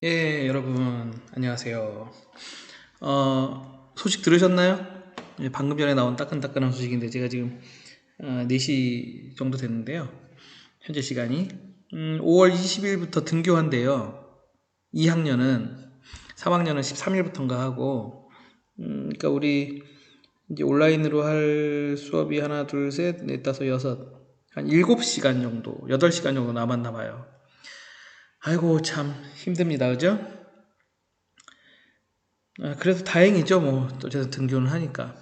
예, 여러분, 안녕하세요. 소식 들으셨나요? 예, 방금 전에 나온 따끈따끈한 소식인데, 제가 지금 4시 정도 됐는데요. 현재 시간이. 5월 20일부터 등교한대요. 2학년은, 3학년은 13일부터인가 하고, 그러니까 우리 이제 온라인으로 할 수업이 하나, 둘, 셋, 넷, 다섯, 여섯, 한 7시간 정도, 8시간 정도 남았나 봐요. 아이고, 참 힘듭니다. 그죠? 그래도 다행이죠. 뭐, 어쨌든 등교는 하니까.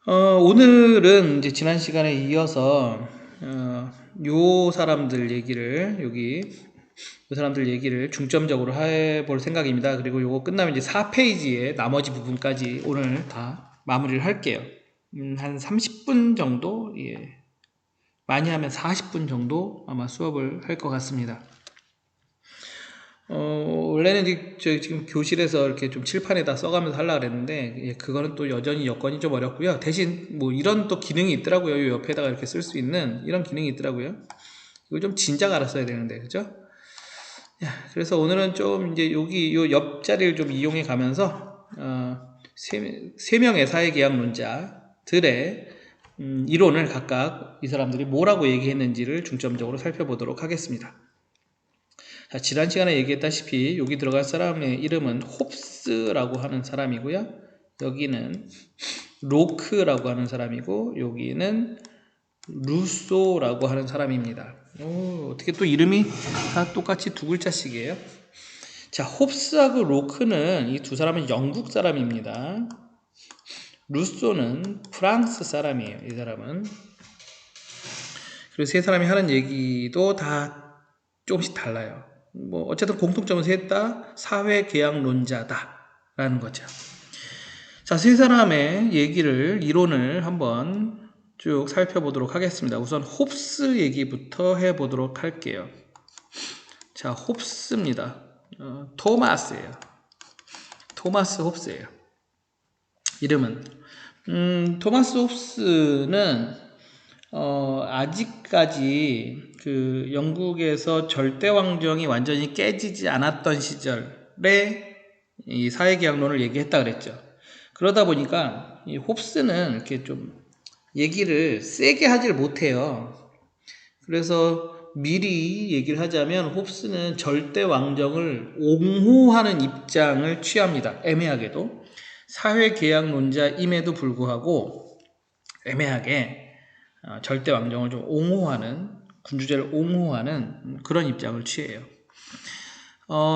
오늘은 이제 지난 시간에 이어서, 요 사람들 얘기를, 요 사람들 얘기를 중점적으로 해볼 생각입니다. 그리고 요거 끝나면 이제 4페이지의 나머지 부분까지 오늘 다 마무리를 할게요. 한 30분 정도, 예. 많이 하면 40분 정도 아마 수업을 할 것 같습니다. 원래는 저희 지금 교실에서 이렇게 좀 칠판에다 써가면서 하려고 그랬는데, 예, 그거는 또 여전히 여건이 좀 어렵고요. 대신 뭐 이런 또 기능이 있더라고요. 요 옆에다가 이렇게 쓸 수 있는 이런 기능이 있더라고요. 이거 좀 진작 알았어야 되는데, 그죠? 그래서 오늘은 좀 이제 여기 요 옆자리를 좀 이용해 가면서, 세 명의 사회계약론자들의 이론을 각각 이 사람들이 뭐라고 얘기했는지를 중점적으로 살펴보도록 하겠습니다. 자, 지난 시간에 얘기했다시피 여기 들어갈 사람의 이름은 홉스라고 하는 사람이고요. 여기는 로크라고 하는 사람이고 여기는 루소라고 하는 사람입니다. 어떻게 또 이름이 다 똑같이 두 글자씩이에요? 자, 홉스하고 로크는 이 두 사람은 영국 사람입니다. 루소는 프랑스 사람이에요. 이 사람은. 그리고 세 사람이 하는 얘기도 다 조금씩 달라요. 뭐 어쨌든 공통점은 셋 다 사회계약론자다라는 거죠. 자, 세 사람의 얘기를 이론을 한번 쭉 살펴보도록 하겠습니다. 우선 홉스 얘기부터 해보도록 할게요. 자, 홉스입니다. 토마스예요. 토마스 홉스예요. 이름은 토마스 홉스는 아직까지 그 영국에서 절대왕정이 완전히 깨지지 않았던 시절에 이 사회계약론을 얘기했다 그랬죠. 그러다 보니까 이 홉스는 이렇게 좀 얘기를 세게 하질 못해요. 그래서 미리 얘기를 하자면 홉스는 절대왕정을 옹호하는 입장을 취합니다. 애매하게도. 사회계약론자임에도 불구하고 애매하게 절대왕정을 좀 옹호하는, 군주제를 옹호하는 그런 입장을 취해요.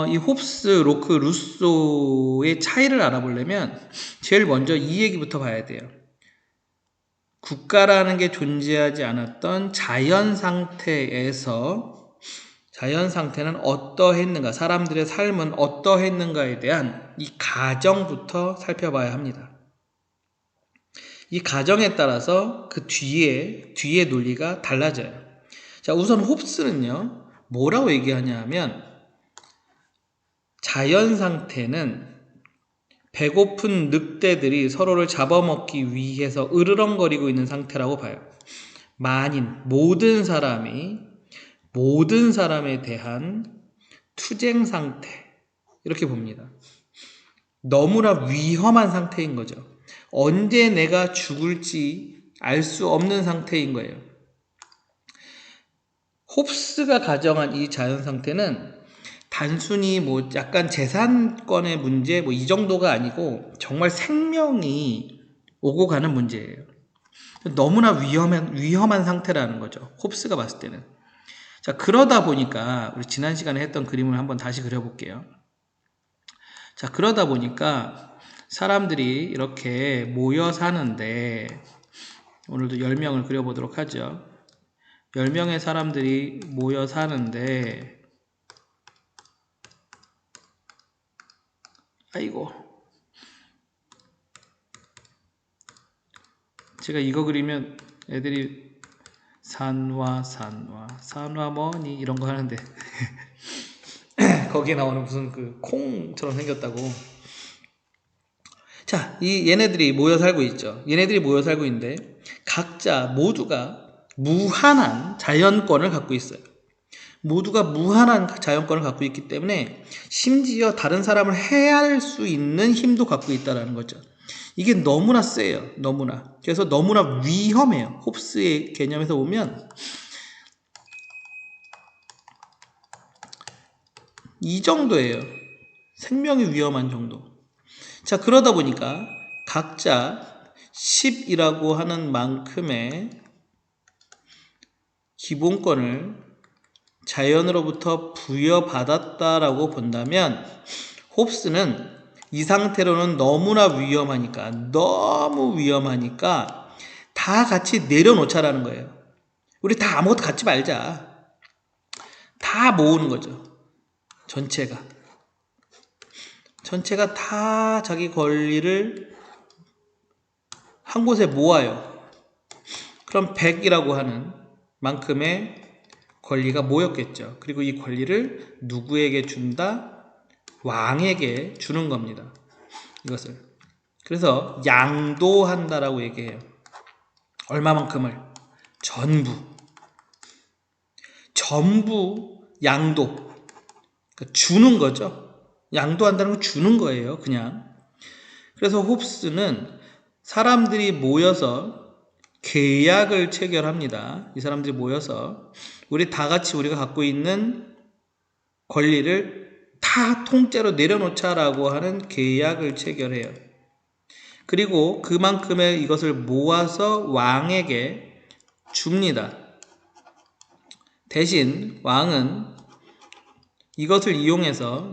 이 홉스, 로크, 루소의 차이를 알아보려면 제일 먼저 이 얘기부터 봐야 돼요. 국가라는 게 존재하지 않았던 자연 상태에서 자연 상태는 어떠했는가, 사람들의 삶은 어떠했는가에 대한 이 가정부터 살펴봐야 합니다. 이 가정에 따라서 그 뒤의 논리가 달라져요. 자, 우선 홉스는요, 뭐라고 얘기하냐 하면, 자연 상태는 배고픈 늑대들이 서로를 잡아먹기 위해서 으르렁거리고 있는 상태라고 봐요. 만인, 모든 사람에 대한 투쟁 상태. 이렇게 봅니다. 너무나 위험한 상태인 거죠. 언제 내가 죽을지 알 수 없는 상태인 거예요. 홉스가 가정한 이 자연 상태는 단순히 뭐 약간 재산권의 문제 뭐 이 정도가 아니고 정말 생명이 오고 가는 문제예요. 너무나 위험한 상태라는 거죠. 홉스가 봤을 때는. 자, 그러다 보니까 우리 지난 시간에 했던 그림을 한번 다시 그려볼게요. 자, 그러다 보니까 사람들이 이렇게 모여 사는데 오늘도 10명을 그려보도록 하죠. 10명의 사람들이 모여 사는데 아이고, 제가 이거 그리면 애들이 산화 뭐니 이런 거 하는데 거기에 나오는 무슨 그 콩처럼 생겼다고. 자, 얘네들이 모여 살고 있죠. 얘네들이 모여 살고 있는데 각자 모두가 무한한 자연권을 갖고 있어요. 모두가 무한한 자연권을 갖고 있기 때문에 심지어 다른 사람을 해할 수 있는 힘도 갖고 있다는 거죠. 이게 너무나 세요. 너무나. 그래서 너무나 위험해요. 홉스의 개념에서 보면 이 정도예요. 생명이 위험한 정도. 자, 그러다 보니까 각자 10이라고 하는 만큼의 기본권을 자연으로부터 부여받았다라고 본다면 홉스는 이 상태로는 너무나 위험하니까 다 같이 내려놓자라는 거예요. 우리 다 아무것도 갖지 말자. 다 모으는 거죠. 전체가 다 자기 권리를 한 곳에 모아요. 그럼 100이라고 하는 만큼의 권리가 모였겠죠. 그리고 이 권리를 누구에게 준다? 왕에게 주는 겁니다. 이것을. 그래서 양도한다라고 얘기해요. 얼마만큼을? 전부 양도. 그러니까 주는 거죠. 양도한다는 건 주는 거예요. 그냥. 그래서 홉스는 사람들이 모여서 계약을 체결합니다. 이 사람들이 모여서 우리 다 같이 우리가 갖고 있는 권리를 다 통째로 내려놓자라고 하는 계약을 체결해요. 그리고 그만큼의 이것을 모아서 왕에게 줍니다. 대신 왕은 이것을 이용해서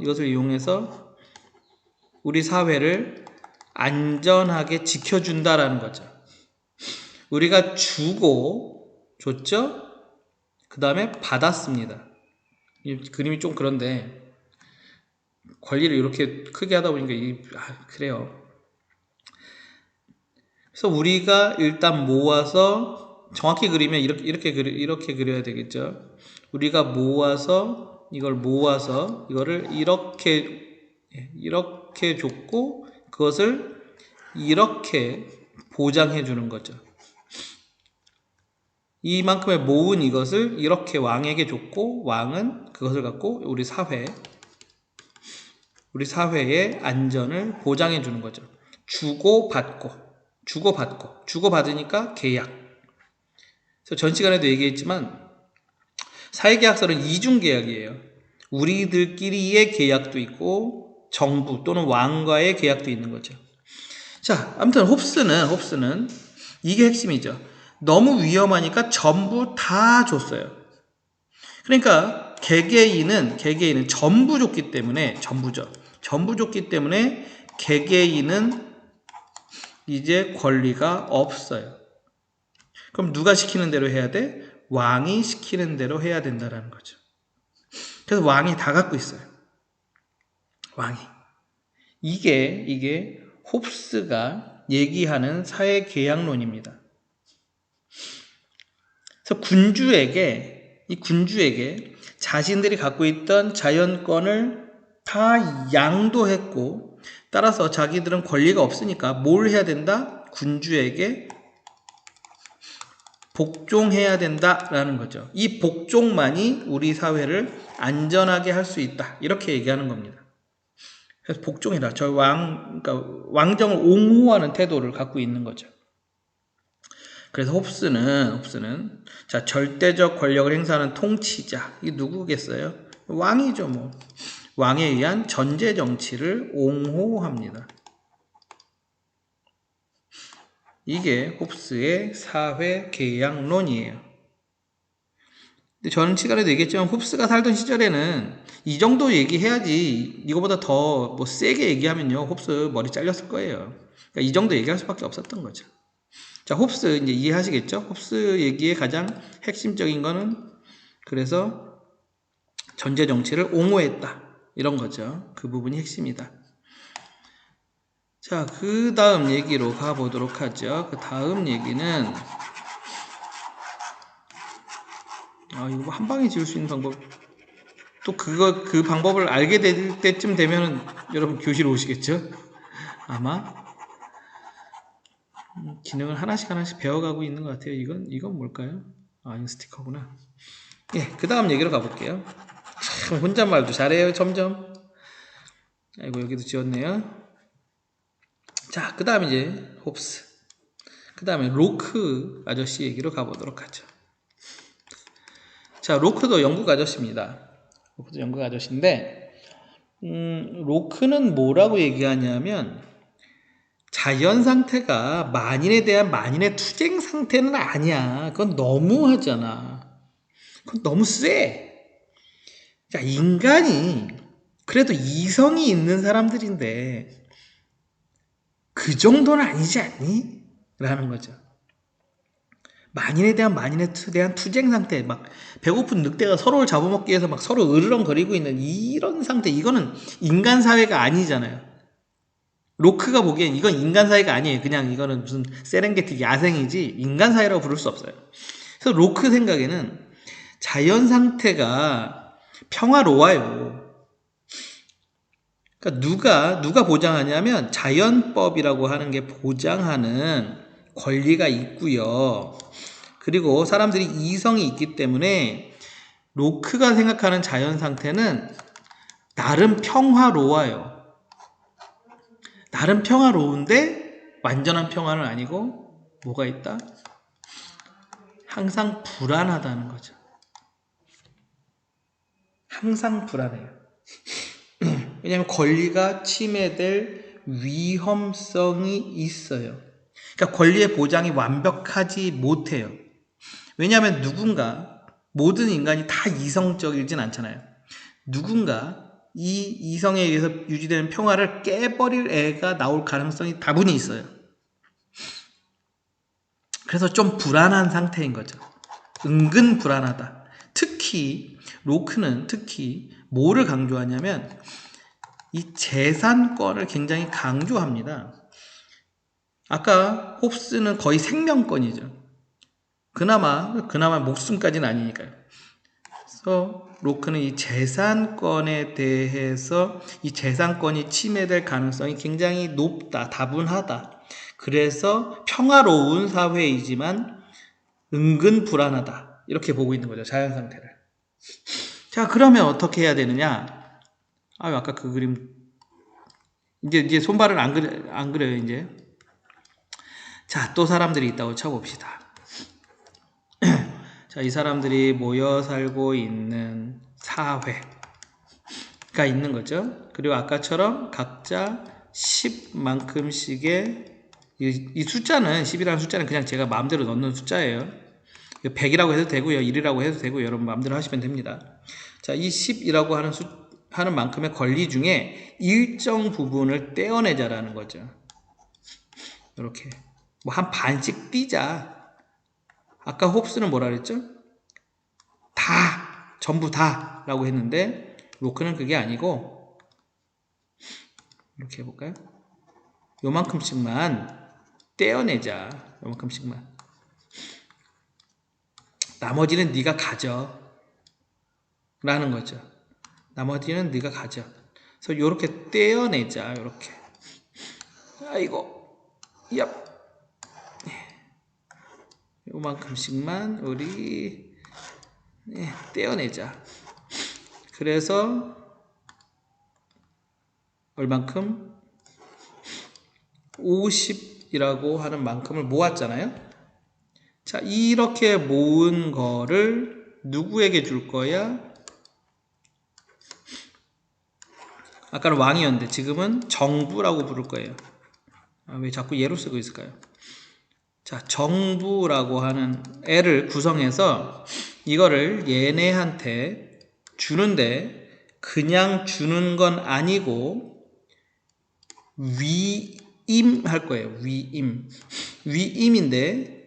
우리 사회를 안전하게 지켜준다라는 거죠. 우리가 줬죠? 그 다음에 받았습니다. 이 그림이 좀 그런데 권리를 이렇게 크게 하다 보니까 그래요. 그래서 우리가 일단 모아서 정확히 그리면 이렇게 그려야 되겠죠. 우리가 이거를 이렇게 줬고 그것을 이렇게 보장해 주는 거죠. 이만큼의 모은 이것을 이렇게 왕에게 줬고 왕은 그것을 갖고 우리 사회의 안전을 보장해 주는 거죠. 주고받으니까 계약. 그래서 전 시간에도 얘기했지만 사회계약서는 이중계약이에요. 우리들끼리의 계약도 있고 정부 또는 왕과의 계약도 있는 거죠. 자, 아무튼 홉스는 이게 핵심이죠. 너무 위험하니까 전부 다 줬어요. 그러니까 개개인은 전부 줬기 때문에 개개인은 이제 권리가 없어요. 그럼 누가 시키는 대로 해야 돼? 왕이 시키는 대로 해야 된다는 거죠. 그래서 왕이 다 갖고 있어요. 왕이. 이게 홉스가 얘기하는 사회계약론입니다. 그래서 군주에게 자신들이 갖고 있던 자연권을 다 양도했고 따라서 자기들은 권리가 없으니까 뭘 해야 된다? 군주에게 복종해야 된다라는 거죠. 이 복종만이 우리 사회를 안전하게 할 수 있다. 이렇게 얘기하는 겁니다. 그래서 복종이라 그러니까 왕정을 옹호하는 태도를 갖고 있는 거죠. 그래서 홉스는 자, 절대적 권력을 행사하는 통치자. 이게 누구겠어요? 왕이죠, 뭐. 왕에 의한 전제 정치를 옹호합니다. 이게 홉스의 사회 계약론이에요. 근데 저는 시간에도 얘기했지만 홉스가 살던 시절에는 이 정도 얘기해야지 이거보다 더 뭐 세게 얘기하면요 홉스 머리 잘렸을 거예요. 그러니까 이 정도 얘기할 수밖에 없었던 거죠. 자, 홉스 이제 이해하시겠죠? 홉스 얘기의 가장 핵심적인 거는 그래서 전제 정치를 옹호했다 이런 거죠. 그 부분이 핵심이다. 자, 그 다음 얘기로 가보도록 하죠. 그 다음 얘기는 이거 한 방에 지울 수 있는 방법. 또 그 방법을 알게 될 때쯤 되면 여러분 교실 오시겠죠? 아마 기능을 하나씩 배워가고 있는 것 같아요. 이건 뭘까요? 이건 스티커구나. 예, 그 다음 얘기로 가볼게요. 참 혼잣말도 잘해요, 점점. 아이고, 여기도 지웠네요. 자, 그 다음 이제 홉스. 그 다음에 로크 아저씨 얘기로 가보도록 하죠. 자, 로크도 영국 아저씨입니다. 로크도 영국 아저씨인데, 로크는 뭐라고 얘기하냐면, 자연 상태가 만인에 대한 만인의 투쟁 상태는 아니야. 그건 너무하잖아. 그건 너무 쎄. 자, 인간이 그래도 이성이 있는 사람들인데 그 정도는 아니지 않니? 라는 거죠. 만인에 대한 만인에 대한 투쟁 상태, 막 배고픈 늑대가 서로를 잡아먹기 위해서 막 서로 으르렁거리고 있는 이런 상태, 이거는 인간 사회가 아니잖아요. 로크가 보기엔 이건 인간 사회가 아니에요. 그냥 이거는 무슨 세렝게티 야생이지 인간 사회라고 부를 수 없어요. 그래서 로크 생각에는 자연 상태가 평화로워요. 그러니까 누가 보장하냐면 자연법이라고 하는 게 보장하는 권리가 있고요. 그리고 사람들이 이성이 있기 때문에 로크가 생각하는 자연 상태는 나름 평화로워요. 나름 평화로운데 완전한 평화는 아니고 뭐가 있다? 항상 불안하다는 거죠. 항상 불안해요. 왜냐하면 권리가 침해될 위험성이 있어요. 그러니까 권리의 보장이 완벽하지 못해요. 왜냐하면 누군가, 모든 인간이 다 이성적이진 않잖아요. 누군가 이 이성에 의해서 유지되는 평화를 깨버릴 애가 나올 가능성이 다분히 있어요. 그래서 좀 불안한 상태인 거죠. 은근 불안하다. 특히 로크는 특히 뭐를 강조하냐면 이 재산권을 굉장히 강조합니다. 아까 홉스는 거의 생명권이죠. 그나마 목숨까지는 아니니까요. 그래서 로크는 이 재산권에 대해서 이 재산권이 침해될 가능성이 굉장히 높다, 다분하다. 그래서 평화로운 사회이지만 은근 불안하다. 이렇게 보고 있는 거죠, 자연 상태를. 자, 그러면 어떻게 해야 되느냐? 아까 그 그림 이제 손발을 안 그려요, 이제. 자, 또 사람들이 있다고 쳐봅시다. 자, 이 사람들이 모여 살고 있는 사회가 있는 거죠. 그리고 아까처럼 각자 10만큼씩의 이 숫자는 10이라는 숫자는 그냥 제가 마음대로 넣는 숫자예요. 100이라고 해도 되고요. 1이라고 해도 되고요. 여러분 마음대로 하시면 됩니다. 자, 이 10이라고 하는 만큼의 권리 중에 일정 부분을 떼어내자라는 거죠. 이렇게 뭐 한 반씩 띄자. 아까 홉스는 뭐라 그랬죠? 다, 전부 다 라고 했는데 로크는 그게 아니고 이렇게 해볼까요? 요만큼씩만 떼어내자. 요만큼씩만. 나머지는 네가 가져 라는 거죠. 나머지는 네가 가져. 그래서 이렇게 떼어내자. 이렇게. 아이고, 얍. 요만큼씩만 우리 떼어내자. 그래서 얼만큼? 50이라고 하는 만큼을 모았잖아요. 자, 이렇게 모은 거를 누구에게 줄 거야? 아까는 왕이었는데 지금은 정부라고 부를 거예요. 왜 자꾸 예로 쓰고 있을까요? 자, 정부라고 하는 애를 구성해서 이거를 얘네한테 주는데 그냥 주는 건 아니고 위임 할 거예요. 위임인데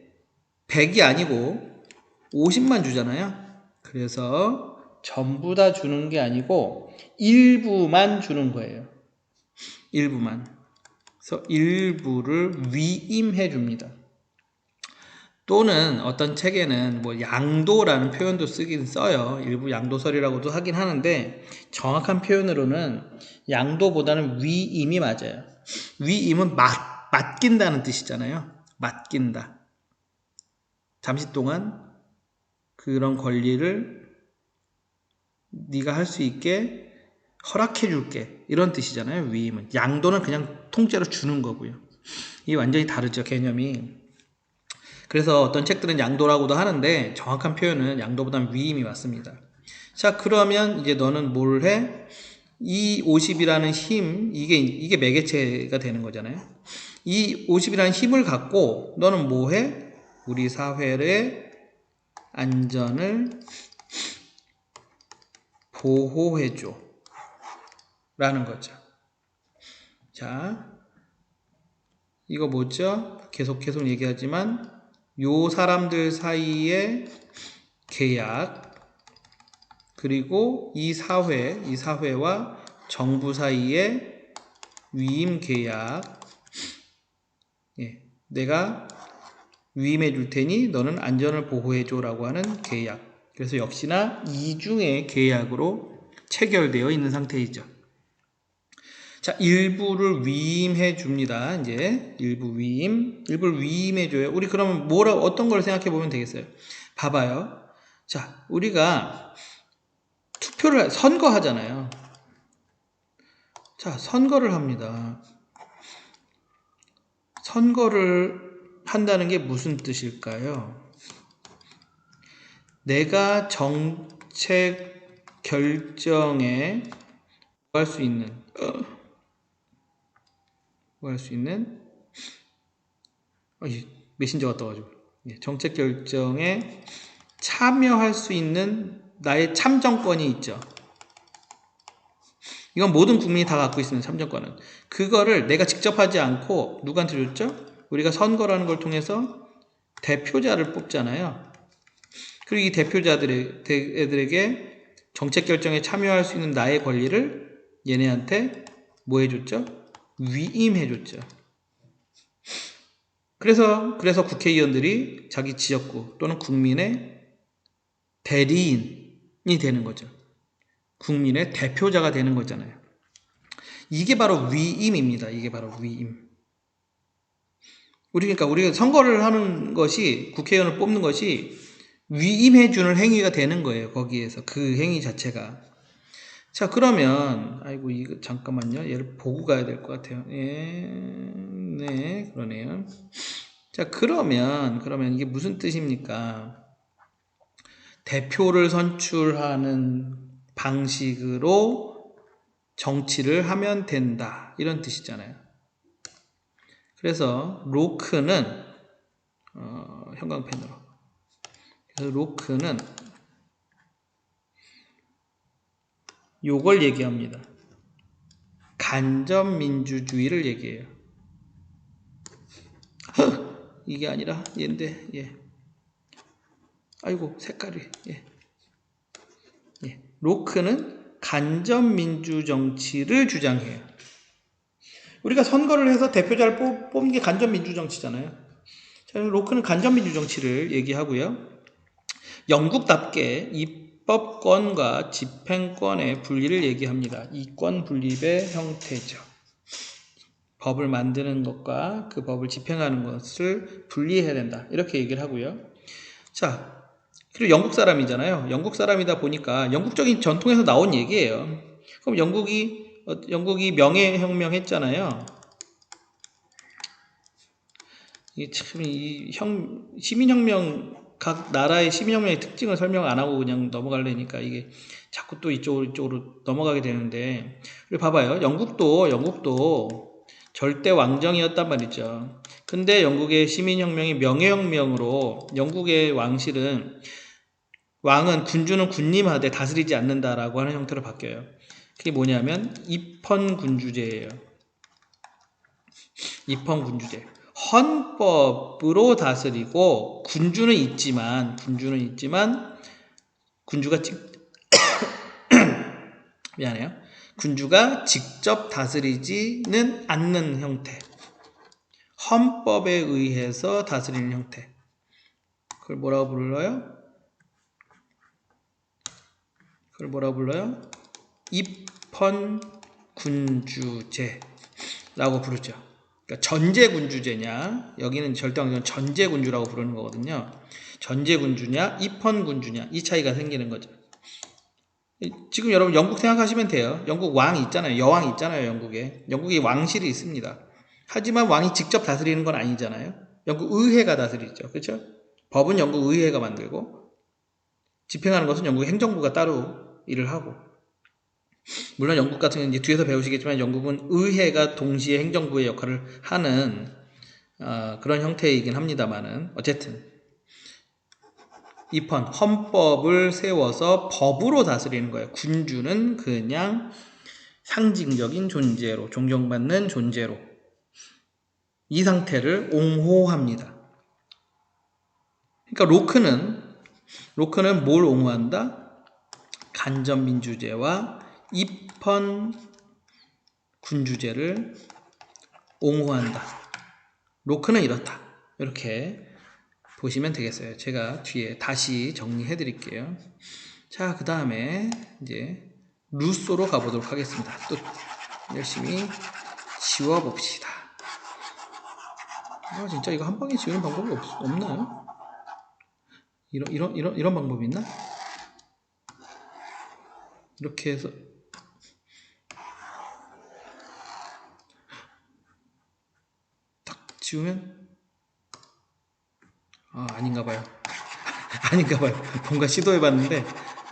100이 아니고 50만 주잖아요. 그래서 전부 다 주는 게 아니고 일부만 주는 거예요. 일부만. 그래서 일부를 위임해 줍니다. 또는 어떤 책에는 뭐 양도라는 표현도 쓰긴 써요. 일부 양도설이라고도 하긴 하는데 정확한 표현으로는 양도보다는 위임이 맞아요. 위임은 맡긴다는 뜻이잖아요. 맡긴다. 잠시 동안 그런 권리를 네가 할 수 있게 허락해 줄게. 이런 뜻이잖아요. 위임은. 양도는 그냥 통째로 주는 거고요. 이게 완전히 다르죠. 개념이. 그래서 어떤 책들은 양도라고도 하는데 정확한 표현은 양도보다는 위임이 맞습니다. 자, 그러면 이제 너는 뭘 해? 이 50이라는 힘, 이게 매개체가 되는 거잖아요. 이 50이라는 힘을 갖고 너는 뭐 해? 우리 사회의 안전을 보호해줘. 라는 거죠. 자, 이거 뭐죠? 계속 얘기하지만 요 사람들 사이의 계약, 그리고 이 사회와 정부 사이의 위임 계약. 예, 내가 위임해 줄 테니 너는 안전을 보호해 줘라고 하는 계약. 그래서 역시나 이중의 계약으로 체결되어 있는 상태이죠. 자, 일부를 위임해 줍니다. 이제 일부를 위임해 줘요. 우리 그러면 어떤 걸 생각해 보면 되겠어요? 봐봐요. 자, 우리가 선거하잖아요. 자, 선거를 합니다. 선거를 한다는 게 무슨 뜻일까요? 내가 정책 결정에 할 수 있는 메신저가 떠가지고 정책 결정에 참여할 수 있는 나의 참정권이 있죠. 이건 모든 국민이 다 갖고 있는 참정권은. 그거를 내가 직접 하지 않고 누구한테 줬죠? 우리가 선거라는 걸 통해서 대표자를 뽑잖아요. 그리고 이 대표자들에게 정책 결정에 참여할 수 있는 나의 권리를 얘네한테 뭐 해줬죠? 위임해줬죠. 그래서 국회의원들이 자기 지역구 또는 국민의 대리인이 되는 거죠. 국민의 대표자가 되는 거잖아요. 이게 바로 위임입니다. 이게 바로 위임. 우리가 선거를 하는 것이, 국회의원을 뽑는 것이 위임해주는 행위가 되는 거예요. 거기에서 그 행위 자체가. 자, 그러면 이거 잠깐만요. 얘를 보고 가야 될 것 같아요. 네, 그러네요. 자, 그러면 이게 무슨 뜻입니까? 대표를 선출하는 방식으로 정치를 하면 된다. 이런 뜻이잖아요. 그래서 로크는 형광펜으로. 그래서 로크는 요걸 얘기합니다. 간접민주주의를 얘기해요. 이게 아니라 얘인데, 예. 아이고, 색깔이, 예. 로크는 간접민주 정치를 주장해요. 우리가 선거를 해서 대표자를 뽑는 게 간접민주 정치잖아요. 자, 로크는 간접민주 정치를 얘기하고요. 영국답게 입법권과 집행권의 분리를 얘기합니다. 이권 분립의 형태죠. 법을 만드는 것과 그 법을 집행하는 것을 분리해야 된다. 이렇게 얘기를 하고요. 자, 그리고 영국 사람이잖아요. 영국 사람이다 보니까 영국적인 전통에서 나온 얘기예요. 그럼 영국이 명예혁명 했잖아요. 시민혁명, 각 나라의 시민혁명의 특징을 설명 안 하고 그냥 넘어가려니까 이게 자꾸 또 이쪽으로 넘어가게 되는데, 그리고 봐봐요. 영국도 절대 왕정이었단 말이죠. 근데 영국의 시민혁명이 명예혁명으로 영국의 왕은 군주는 군림하되 다스리지 않는다라고 하는 형태로 바뀌어요. 그게 뭐냐면 입헌군주제예요. 입헌군주제. 헌법으로 다스리고 군주는 있지만 군주가 직접 다스리지는 않는 형태. 헌법에 의해서 다스리는 형태. 그걸 뭐라고 불러요? 입헌군주제라고 부르죠. 그러니까 전제군주제냐, 여기는 절대왕정은 전제군주라고 부르는 거거든요. 전제군주냐, 입헌군주냐, 이 차이가 생기는 거죠. 지금 여러분 영국 생각하시면 돼요. 영국 왕이 있잖아요. 여왕이 있잖아요. 영국에 왕실이 있습니다. 하지만 왕이 직접 다스리는 건 아니잖아요. 영국 의회가 다스리죠. 그렇죠? 법은 영국 의회가 만들고 집행하는 것은 영국 행정부가 따로 일을 하고, 물론 영국 같은 경우는 이제 뒤에서 배우시겠지만 영국은 의회가 동시에 행정부의 역할을 하는 그런 형태이긴 합니다만은, 어쨌든 입헌 헌법을 세워서 법으로 다스리는 거예요. 군주는 그냥 상징적인 존재로, 존경받는 존재로 이 상태를 옹호합니다. 그러니까 로크는 뭘 옹호한다? 간접민주제와 입헌 군주제를 옹호한다. 로크는 이렇다. 이렇게 보시면 되겠어요. 제가 뒤에 다시 정리해 드릴게요. 자, 그 다음에 이제 루소로 가보도록 하겠습니다. 또 열심히 지워봅시다. 진짜 이거 한 방에 지우는 방법이 없나요? 이런 방법이 있나? 이렇게 해서 딱 지우면 아닌가봐요. 아닌가봐요. 뭔가 시도해봤는데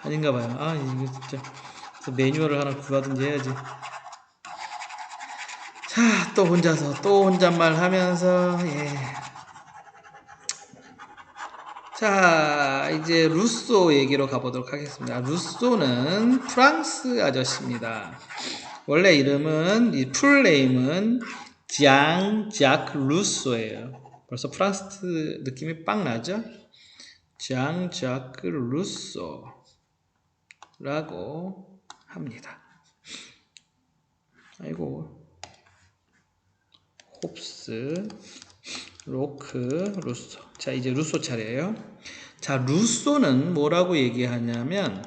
아닌가봐요. 이거 진짜 매뉴얼을 하나 구하든지 해야지. 자, 또 혼잣말 하면서, 자, 이제 루소 얘기로 가보도록 하겠습니다. 루소는 프랑스 아저씨입니다. 원래 이름은, 이 풀네임은 장 자크 루소예요. 벌써 프랑스 느낌이 빵 나죠? 장 자크 루소라고 합니다. 아이고, 홉스, 로크, 루소. 자, 이제 루소 차례예요. 자, 루소는 뭐라고 얘기하냐면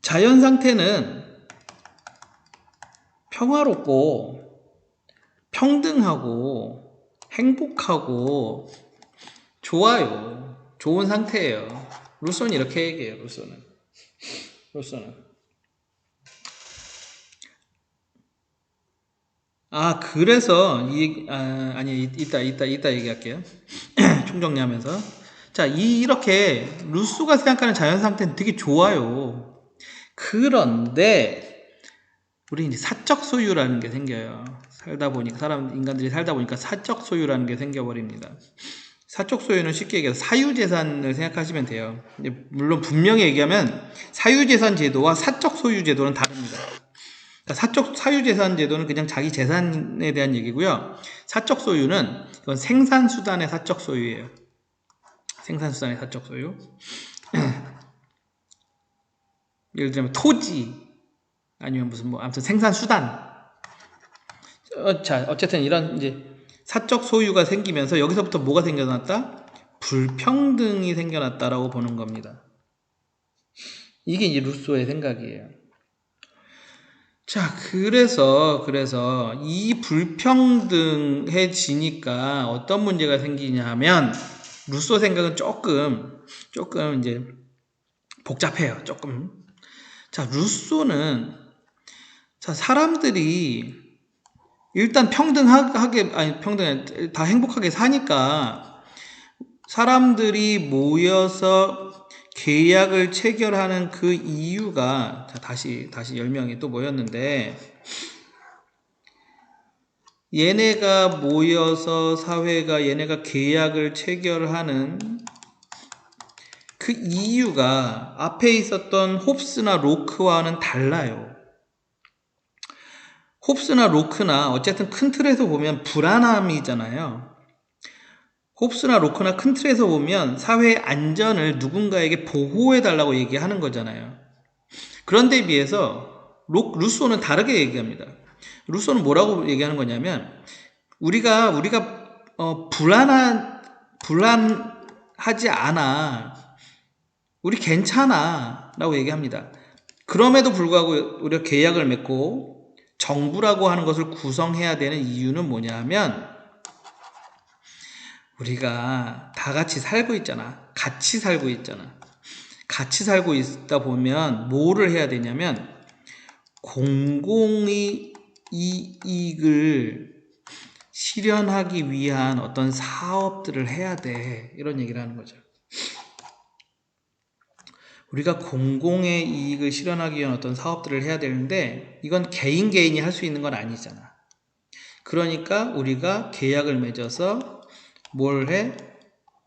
자연 상태는 평화롭고 평등하고 행복하고 좋아요. 좋은 상태예요. 루소는 이렇게 얘기해요. 루소는 그래서 이따 얘기할게요. 총정리하면서. 자, 이렇게 루소가 생각하는 자연 상태는 되게 좋아요. 그런데 우리 이제 사적 소유라는 게 생겨요. 인간들이 살다 보니까 사적 소유라는 게 생겨버립니다. 사적 소유는 쉽게 얘기해서 사유재산을 생각하시면 돼요. 물론 분명히 얘기하면 사유재산 제도와 사적 소유 제도는 다릅니다. 그러니까 사유재산 제도는 그냥 자기 재산에 대한 얘기고요. 사적 소유는 이건 생산수단의 사적 소유예요. 생산수단의 사적 소유. 예를 들면 토지, 아니면 아무튼 생산수단. 자, 어쨌든 이런 이제 사적 소유가 생기면서 여기서부터 뭐가 생겨났다? 불평등이 생겨났다라고 보는 겁니다. 이게 이제 루소의 생각이에요. 자, 그래서 이 불평등해지니까 어떤 문제가 생기냐 하면, 루소 생각은 조금 이제 복잡해요. 조금. 자, 루소는 사람들이 일단 다 행복하게 사니까 사람들이 모여서 계약을 체결하는 그 이유가, 다시 10명이 또 모였는데, 얘네가 모여서 사회가 얘네가 계약을 체결하는 그 이유가 앞에 있었던 홉스나 로크와는 달라요. 홉스나 로크나 어쨌든 큰 틀에서 보면 불안함이잖아요. 홉스나 로크나 큰 틀에서 보면 사회의 안전을 누군가에게 보호해달라고 얘기하는 거잖아요. 그런데 비해서 루소는 다르게 얘기합니다. 루소는 뭐라고 얘기하는 거냐면, 우리가 불안하지 않아. 우리 괜찮아. 라고 얘기합니다. 그럼에도 불구하고 우리가 계약을 맺고 정부라고 하는 것을 구성해야 되는 이유는 뭐냐 하면, 우리가 다 같이 살고 있잖아. 같이 살고 있잖아. 같이 살고 있다 보면 뭐를 해야 되냐면 공공의 이익을 실현하기 위한 어떤 사업들을 해야 돼. 이런 얘기를 하는 거죠. 우리가 공공의 이익을 실현하기 위한 어떤 사업들을 해야 되는데 이건 개인이 할 수 있는 건 아니잖아. 그러니까 우리가 계약을 맺어서 뭘 해?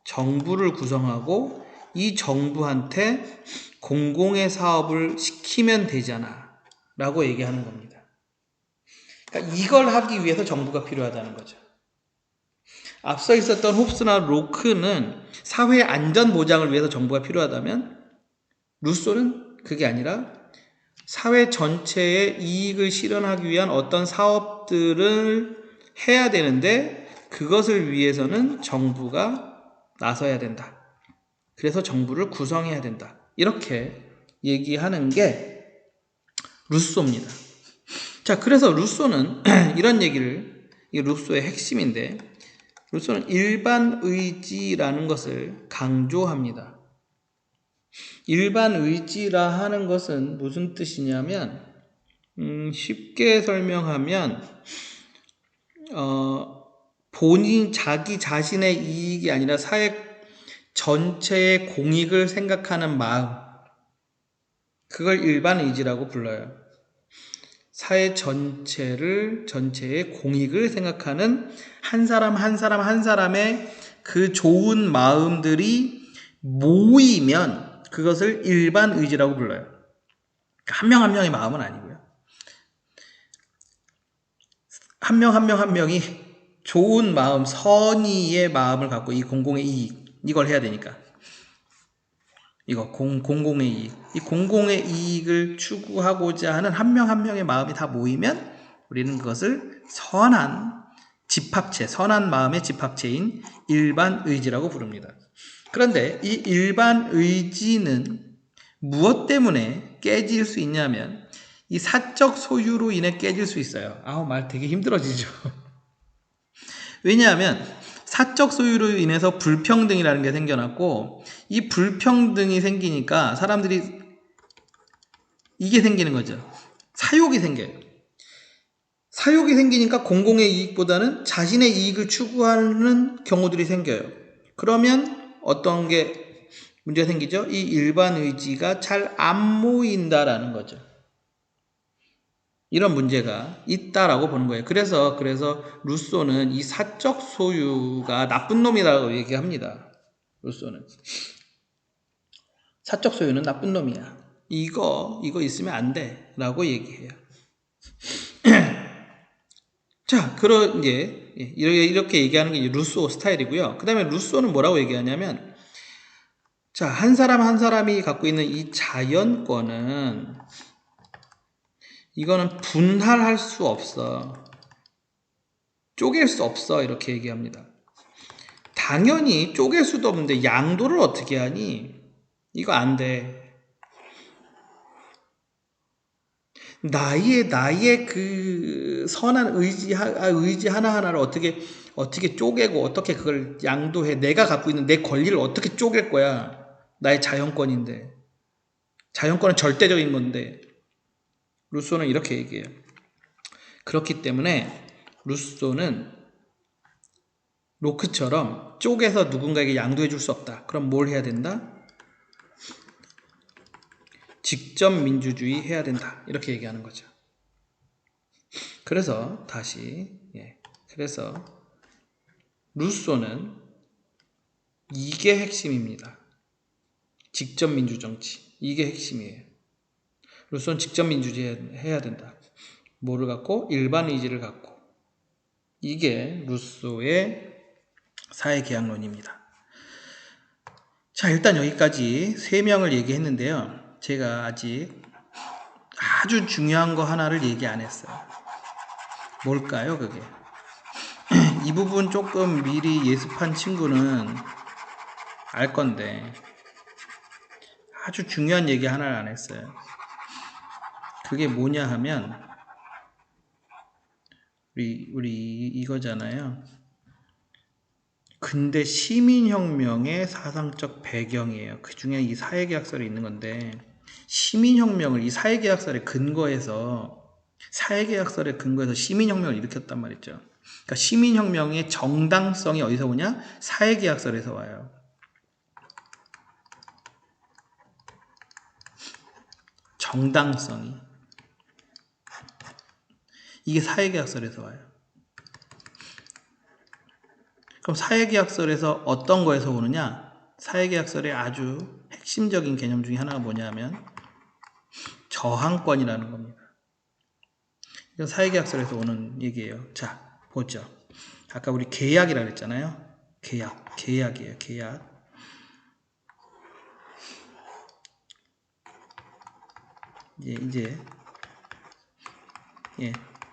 정부를 구성하고 이 정부한테 공공의 사업을 시키면 되잖아 라고 얘기하는 겁니다. 그러니까 이걸 하기 위해서 정부가 필요하다는 거죠. 앞서 있었던 홉스나 로크는 사회 안전 보장을 위해서 정부가 필요하다면 루소는 그게 아니라 사회 전체의 이익을 실현하기 위한 어떤 사업들을 해야 되는데 그것을 위해서는 정부가 나서야 된다. 그래서 정부를 구성해야 된다. 이렇게 얘기하는 게 루소입니다. 자, 그래서 루소는 이런 얘기를, 이 루소의 핵심인데 루소는 일반 의지라는 것을 강조합니다. 일반 의지라 하는 것은 무슨 뜻이냐면 쉽게 설명하면 본인 자기 자신의 이익이 아니라 사회 전체의 공익을 생각하는 마음, 그걸 일반 의지라고 불러요. 사회 전체의 공익을 생각하는 한 사람 한 사람의 그 좋은 마음들이 모이면 그것을 일반 의지라고 불러요. 한 명 한 명의 마음은 아니고요. 한 명 한 명이 좋은 마음, 선의의 마음을 갖고 이 공공의 이익, 이걸 해야 되니까. 이거 공공의 이익. 이 공공의 이익을 추구하고자 하는 한 명 한 명의 마음이 다 모이면 우리는 그것을 선한 집합체, 선한 마음의 집합체인 일반 의지라고 부릅니다. 그런데 이 일반 의지는 무엇 때문에 깨질 수 있냐면 이 사적 소유로 인해 깨질 수 있어요. 말 되게 힘들어지죠. 왜냐하면 사적 소유로 인해서 불평등이라는 게 생겨났고 이 불평등이 생기니까 사람들이 이게 생기는 거죠. 사욕이 생겨요. 사욕이 생기니까 공공의 이익보다는 자신의 이익을 추구하는 경우들이 생겨요. 그러면 어떤 게 문제가 생기죠? 이 일반 의지가 잘 안 모인다라는 거죠. 이런 문제가 있다라고 보는 거예요. 그래서 루소는 이 사적 소유가 나쁜 놈이라고 얘기합니다. 루소는 사적 소유는 나쁜 놈이야. 이거 있으면 안 돼라고 얘기해요. 자, 이제 이렇게 얘기하는 게 루소 스타일이고요. 그다음에 루소는 뭐라고 얘기하냐면, 자, 한 사람 한 사람이 갖고 있는 이 자연권은 이거는 분할할 수 없어. 쪼갤 수 없어. 이렇게 얘기합니다. 당연히 쪼갤 수도 없는데 양도를 어떻게 하니? 이거 안 돼. 나의 그 선한 의지 하나하나를 어떻게 쪼개고 어떻게 그걸 양도해. 내가 갖고 있는 내 권리를 어떻게 쪼갤 거야. 나의 자연권인데. 자연권은 절대적인 건데. 루소는 이렇게 얘기해요. 그렇기 때문에 루소는 로크처럼 쪼개서 누군가에게 양도해 줄 수 없다. 그럼 뭘 해야 된다? 직접 민주주의 해야 된다. 이렇게 얘기하는 거죠. 그래서 그래서 루소는 이게 핵심입니다. 직접 민주정치. 이게 핵심이에요. 루소는 직접 민주주의 해야 된다. 뭐를 갖고? 일반 의지를 갖고. 이게 루소의 사회계약론입니다. 자, 일단 여기까지 3명을 얘기했는데요. 제가 아직 아주 중요한 거 하나를 얘기 안 했어요. 뭘까요, 그게? 이 부분 조금 미리 예습한 친구는 알 건데 아주 중요한 얘기 하나를 안 했어요. 그게 뭐냐 하면 우리 이거잖아요. 근대 시민혁명의 사상적 배경이에요. 그 중에 이 사회계약설이 있는 건데, 시민혁명을 이 사회계약설에 근거해서 시민혁명을 일으켰단 말이죠. 그러니까 시민혁명의 정당성이 어디서 오냐? 사회계약설에서 와요. 정당성이. 이게 사회계약설에서 와요. 그럼 사회계약설에서 어떤 거에서 오느냐? 사회계약설의 아주 핵심적인 개념 중에 하나가 뭐냐면 저항권이라는 겁니다. 이건 사회계약설에서 오는 얘기예요. 자, 보죠. 아까 우리 계약이라고 그랬잖아요. 계약이에요. 계약. 이제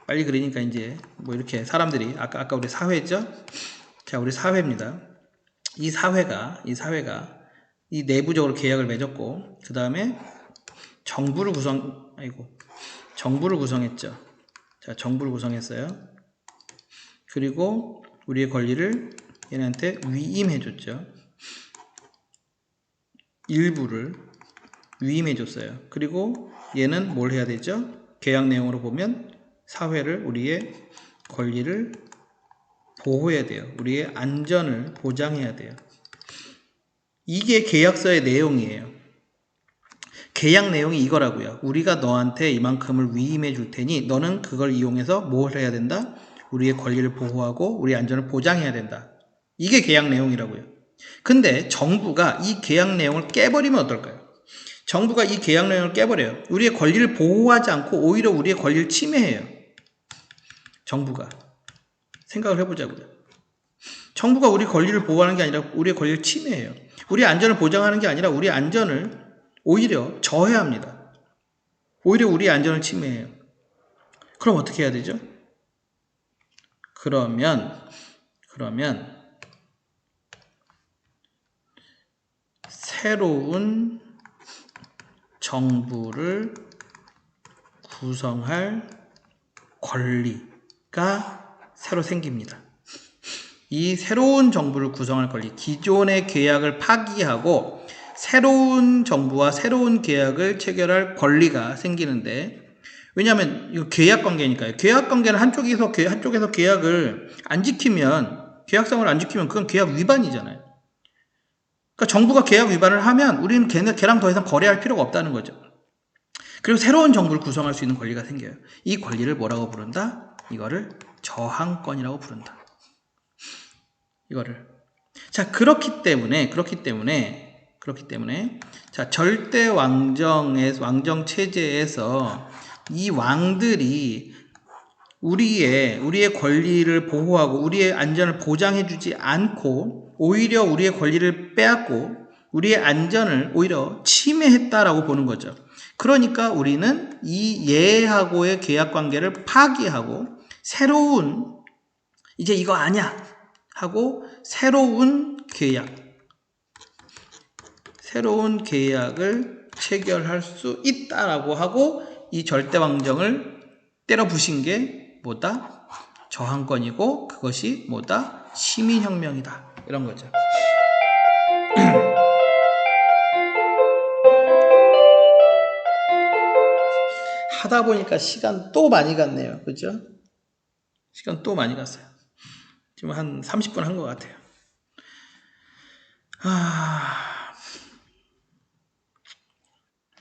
빨리 그리니까 이제 뭐 이렇게 사람들이 아까 우리 사회죠. 자, 우리 사회입니다. 이 사회가 이 내부적으로 계약을 맺었고, 그 다음에 정부를 구성했죠. 자, 정부를 구성했어요. 그리고 우리의 권리를 얘네한테 위임해줬죠. 일부를 위임해줬어요. 그리고 얘는 뭘 해야 되죠? 계약 내용으로 보면 사회를, 우리의 권리를 보호해야 돼요. 우리의 안전을 보장해야 돼요. 이게 계약서의 내용이에요. 계약 내용이 이거라고요. 우리가 너한테 이만큼을 위임해 줄 테니 너는 그걸 이용해서 뭘 해야 된다? 우리의 권리를 보호하고 우리 안전을 보장해야 된다. 이게 계약 내용이라고요. 근데 정부가 이 계약 내용을 깨버리면 어떨까요? 정부가 이 계약 내용을 깨버려요. 우리의 권리를 보호하지 않고 오히려 우리의 권리를 침해해요. 정부가. 생각을 해보자고요. 정부가 우리 권리를 보호하는 게 아니라 우리의 권리를 침해해요. 우리 안전을 보장하는 게 아니라 우리 안전을 오히려 저해합니다. 오히려 우리 안전을 침해해요. 그럼 어떻게 해야 되죠? 그러면 새로운 정부를 구성할 권리가 새로 생깁니다. 이 새로운 정부를 구성할 권리, 기존의 계약을 파기하고 새로운 정부와 새로운 계약을 체결할 권리가 생기는데, 왜냐하면 이거 계약 관계니까요. 계약 관계는 한쪽에서 계약을 안 지키면, 계약성을 안 지키면 그건 계약 위반이잖아요. 그러니까 정부가 계약 위반을 하면 우리는 걔랑 더 이상 거래할 필요가 없다는 거죠. 그리고 새로운 정부를 구성할 수 있는 권리가 생겨요. 이 권리를 뭐라고 부른다? 이거를 저항권이라고 부른다. 이거를. 자, 그렇기 때문에 자, 절대 왕정 체제에서 이 왕들이 우리의 권리를 보호하고 우리의 안전을 보장해주지 않고 오히려 우리의 권리를 빼앗고 우리의 안전을 오히려 침해했다라고 보는 거죠. 그러니까 우리는 이 얘하고의 계약 관계를 파기하고 새로운, 이제 이거 아니야 하고 새로운 계약을 체결할 수 있다라고 하고 이 절대왕정을 때려 부신 게 뭐다? 저항권이고 그것이 뭐다? 시민혁명이다. 이런 거죠. 하다 보니까 시간 또 많이 갔네요. 그죠? 시간 또 많이 갔어요. 지금 한 30분 한 것 같아요.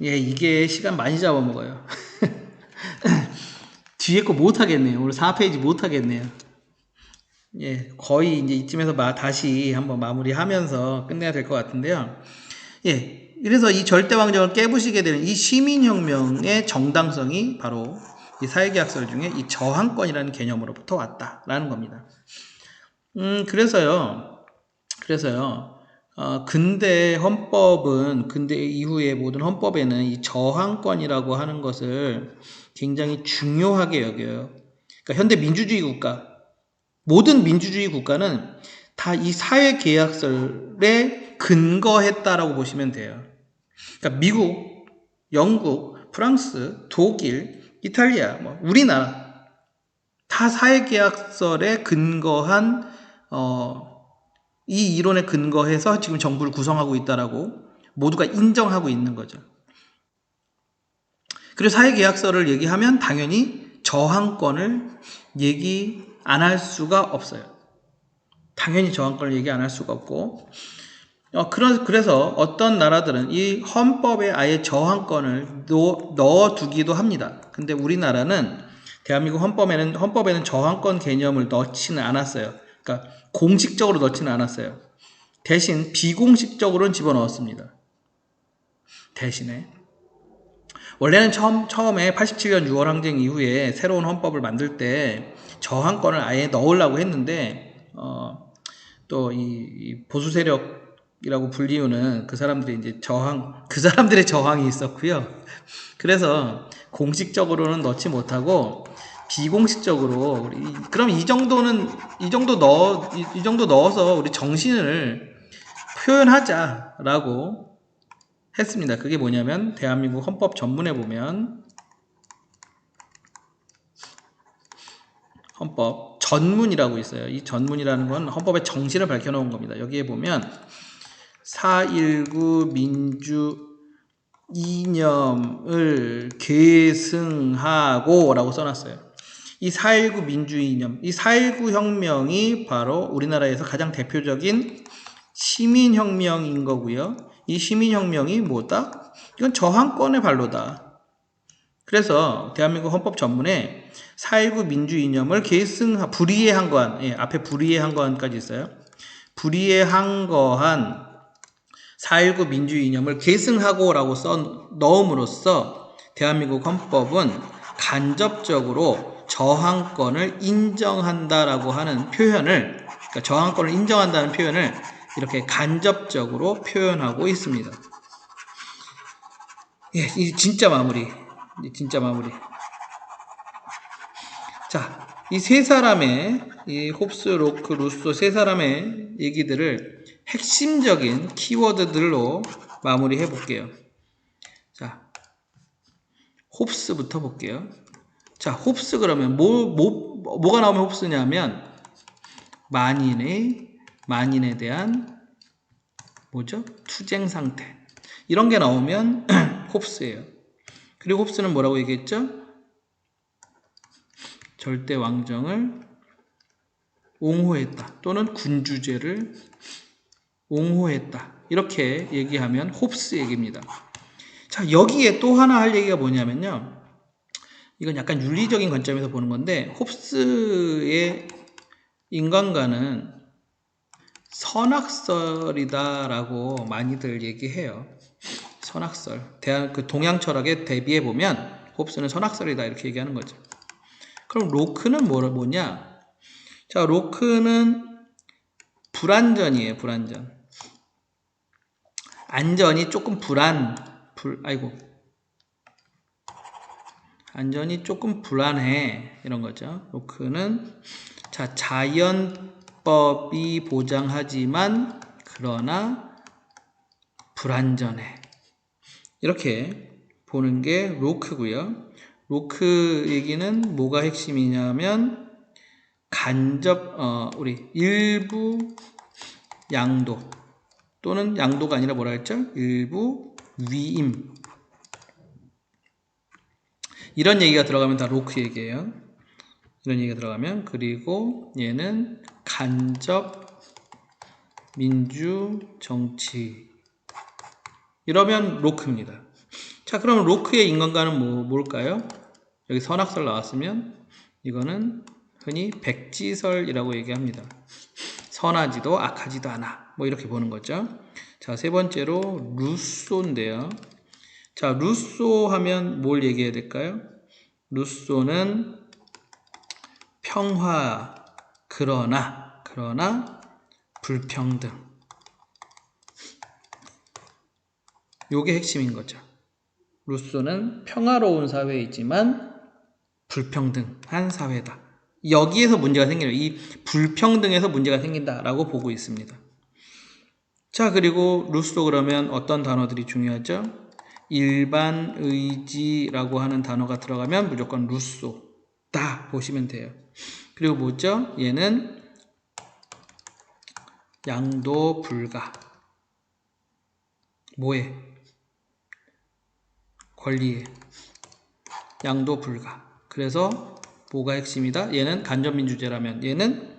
예, 이게 시간 많이 잡아먹어요. 뒤에 거 못하겠네요. 오늘 4페이지 못하겠네요. 예, 거의 이제 이쯤에서 다시 한번 마무리하면서 끝내야 될 것 같은데요. 예, 그래서 이 절대왕정을 깨부시게 되는 이 시민혁명의 정당성이 바로 이 사회계약설 중에 이 저항권이라는 개념으로부터 왔다라는 겁니다. 그래서요, 근대 이후의 모든 헌법에는 이 저항권이라고 하는 것을 굉장히 중요하게 여겨요. 그러니까 현대 민주주의 국가, 모든 민주주의 국가는 다 이 사회계약설에 근거했다라고 보시면 돼요. 그러니까 미국, 영국, 프랑스, 독일, 이탈리아, 우리나라 다 사회계약설에 근거한 이 이론에 근거해서 지금 정부를 구성하고 있다라고 모두가 인정하고 있는 거죠. 그리고 사회계약서를 얘기하면 당연히 저항권을 얘기 안 할 수가 없어요. 당연히 저항권을 얘기 안 할 수가 없고, 그래서 어떤 나라들은 이 헌법에 아예 저항권을 넣어두기도 합니다. 근데 우리나라는 대한민국 헌법에는 저항권 개념을 넣지는 않았어요. 그러니까 공식적으로 넣지는 않았어요. 대신 비공식적으로는 집어넣었습니다. 대신에 원래는 처음에 87년 6월 항쟁 이후에 새로운 헌법을 만들 때 저항권을 아예 넣으려고 했는데 또 이 보수 세력이라고 불리우는 그 사람들이 이제 그 사람들의 저항이 있었고요. 그래서 공식적으로는 넣지 못하고 비공식적으로 그럼 이 정도 넣어서 우리 정신을 표현하자라고 했습니다. 그게 뭐냐면 대한민국 헌법 전문에 보면 헌법 전문이라고 있어요. 이 전문이라는 건 헌법의 정신을 밝혀놓은 겁니다. 여기에 보면 4.19 민주 이념을 계승하고 라고 써놨어요. 이 4.19 민주 이념, 이 4.19 혁명이 바로 우리나라에서 가장 대표적인 시민혁명인 거고요. 이 시민혁명이 뭐다? 이건 저항권의 발로다. 그래서 대한민국 헌법 전문에 4.19 민주 이념을 불이해한 거한, 앞에 불이해한 거한까지 있어요. 불이해한 거한 4.19 민주 이념을 계승하고 라고 넣음으로써 대한민국 헌법은 간접적으로 저항권을 인정한다라고 하는 표현을, 그러니까 저항권을 인정한다는 표현을 이렇게 간접적으로 표현하고 있습니다. 이 진짜 마무리. 자, 이 세 사람의, 이 홉스, 로크, 루소 세 사람의 얘기들을 핵심적인 키워드들로 마무리해 볼게요. 자, 홉스부터 볼게요. 자, 홉스 그러면 뭐가 나오면 홉스냐면 만인에 대한 뭐죠? 투쟁 상태. 이런 게 나오면 홉스예요. 그리고 홉스는 뭐라고 얘기했죠? 절대 왕정을 옹호했다. 또는 군주제를 옹호했다. 이렇게 얘기하면 홉스 얘기입니다. 자, 여기에 또 하나 할 얘기가 뭐냐면요. 이건 약간 윤리적인 관점에서 보는 건데, 홉스의 인간관은 선악설이다라고 많이들 얘기해요. 선악설. 그 동양 철학에 대비해 보면 홉스는 선악설이다 이렇게 얘기하는 거죠. 그럼 로크는 뭐냐? 자, 로크는 불안전이에요. 불안전. 안전이 조금 안전이 조금 불안해. 이런 거죠. 로크는 자, 자연법이 보장하지만 그러나 불안전해. 이렇게 보는 게 로크고요. 로크 얘기는 뭐가 핵심이냐면 우리 일부 양도 또는 양도가 아니라 뭐라 했죠? 일부 위임. 이런 얘기가 들어가면 다 로크 얘기예요. 이런 얘기가 들어가면. 그리고 얘는 간접 민주 정치. 이러면 로크입니다. 자, 그러면 로크의 인간관은 뭘까요? 여기 선악설 나왔으면 이거는 흔히 백지설이라고 얘기합니다. 선하지도 악하지도 않아. 뭐 이렇게 보는 거죠. 자, 세 번째로 루소인데요. 자, 루소 하면 뭘 얘기해야 될까요? 루소는 평화, 그러나 불평등. 요게 핵심인 거죠. 루소는 평화로운 사회이지만 불평등한 사회다. 여기에서 문제가 생겨요. 이 불평등에서 문제가 생긴다라고 보고 있습니다. 자, 그리고 루소 그러면 어떤 단어들이 중요하죠? 일반 의지라고 하는 단어가 들어가면 무조건 루소다 보시면 돼요. 그리고 뭐죠? 얘는 양도 불가. 뭐에? 권리에. 양도 불가. 그래서 뭐가 핵심이다? 얘는 간접민주제라면 얘는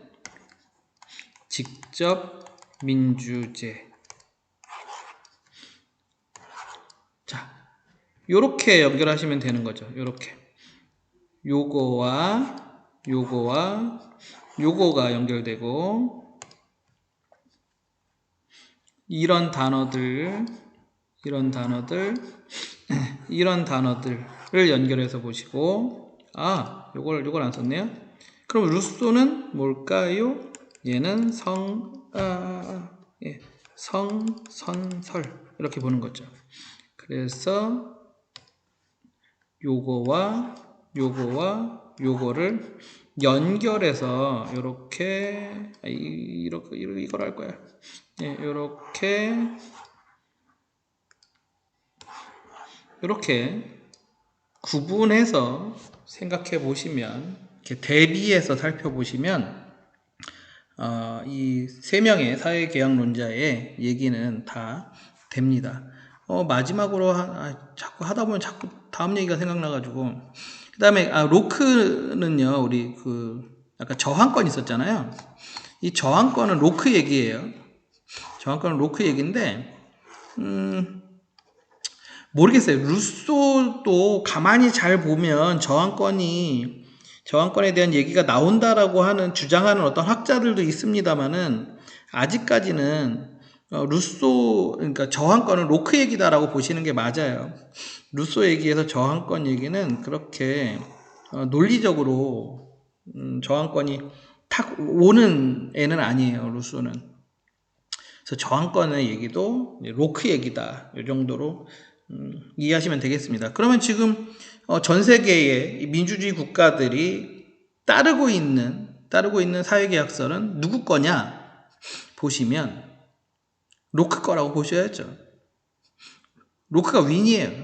직접민주제. 자, 요렇게 연결하시면 되는 거죠. 요렇게. 요거와 요거가 연결되고, 이런 단어들을 연결해서 보시고, 아, 요걸 안 썼네요. 그럼 루소는 뭘까요? 얘는 성선설 이렇게 보는 거죠. 그래서 요거와 요거를 연결해서 요렇게 이걸 할 거야. 예, 요렇게 구분해서 생각해 보시면, 이렇게 대비해서 살펴보시면 이 세 명의 사회계약론자의 얘기는 다 됩니다. 마지막으로 자꾸 하다 보면 자꾸 다음 얘기가 생각나가지고, 그 다음에 로크는요, 우리 아까 저항권 있었잖아요. 이 저항권은 로크 얘기예요. 저항권은 로크 얘기인데, 모르겠어요. 루소도 가만히 잘 보면 저항권에 대한 얘기가 나온다라고 하는 주장하는 어떤 학자들도 있습니다만은, 아직까지는 그러니까 저항권은 로크 얘기다라고 보시는 게 맞아요. 루소 얘기에서 저항권 얘기는 그렇게 논리적으로 저항권이 탁 오는 애는 아니에요. 루소는. 그래서 저항권의 얘기도 로크 얘기다, 이 정도로 이해하시면 되겠습니다. 그러면 지금 전 세계의 민주주의 국가들이 따르고 있는 사회계약서는 누구 거냐 보시면 로크 거라고 보셔야죠. 로크가 윈이고,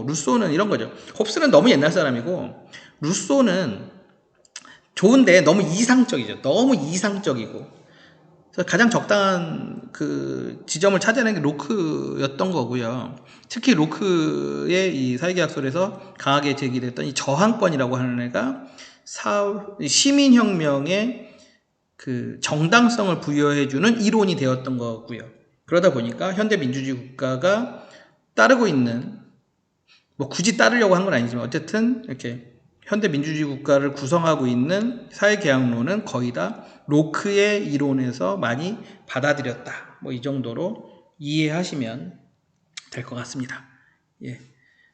루소는 이런 거죠. 홉스는 너무 옛날 사람이고, 루소는 좋은데 너무 이상적이죠. 너무 이상적이고, 그래서 가장 적당한 지점을 찾아내는 게 로크였던 거고요. 특히 로크의 이 사회계약서에서 강하게 제기됐던 이 저항권이라고 하는 애가 시민혁명의 정당성을 부여해주는 이론이 되었던 거고요. 그러다 보니까 현대 민주주의 국가가 따르고 있는, 뭐 굳이 따르려고 한 건 아니지만 어쨌든 이렇게 현대 민주주의 국가를 구성하고 있는 사회계약론은 거의 다 로크의 이론에서 많이 받아들였다. 뭐 이 정도로 이해하시면 될 것 같습니다. 예,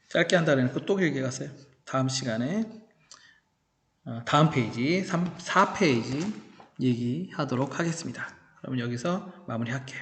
짧게 한다고 해놓고 또 길게 갔어요. 다음 시간에 다음 페이지 4페이지 얘기하도록 하겠습니다. 그럼 여기서 마무리할게요.